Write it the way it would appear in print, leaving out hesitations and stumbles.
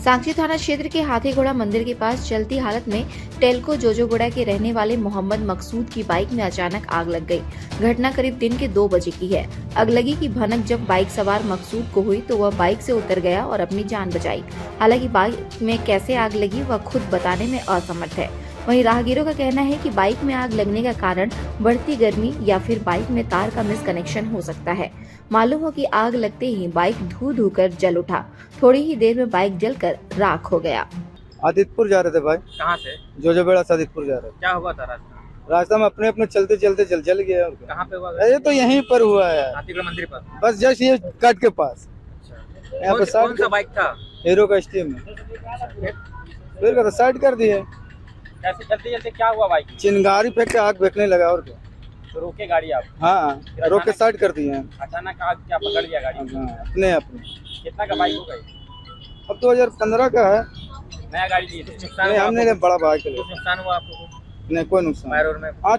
सांची थाना क्षेत्र के हाथीगोड़ा मंदिर के पास चलती हालत में टेल्को जोजोगोड़ा के रहने वाले मोहम्मद मकसूद की बाइक में अचानक आग लग गई। घटना करीब दिन के 2 बजे की है। अगलगी की भनक जब बाइक सवार मकसूद को हुई तो वह बाइक से उतर गया और अपनी जान बचाई। हालांकि बाइक में कैसे आग लगी वह खुद बताने में असमर्थ है। वहीं राहगीरों का कहना है कि बाइक में आग लगने का कारण बढ़ती गर्मी या फिर बाइक में तार का मिसकनेक्शन हो सकता है। मालूम हो कि आग लगते ही बाइक धू कर जल उठा। थोड़ी ही देर में बाइक जलकर राख हो गया। आदितपुर जा रहे थे भाई। कहाँ से? जोजोबेड़ा से आदितपुर जा रहे क्या हुआ था रास्ता? थे। रास्ता में अपने चलते चलते जल गया। कहाँ पे हुआ? ये तो यहीं पर हुआ है, हाथीगढ़ मंदिर पर। बस जस्ट ये कट के पास। यहाँ पे कौन सा बाइक था? हीरो का स्टीम है। फिर का साइड कर दिए। कैसे चलते चलते क्या हुआ बाइक? चिंगारी फेंक के आग फेंकने लगा और क्या। तो रोके गाड़ी आप? हाँ, रोक के साइड कर दिए हैं। अचानक आग क्या पकड़ लिया गाड़ी? हाँ, अपने कितना का बाइक हो गई? अब 2015 का है। नया गाड़ी ली? कुछ नुकसान नहीं, हुआ हमने आपको? बड़ा बाइक कुछ नुकसान हुआ आपको? नहीं, कोई नुकसान पैर और में? हाँ,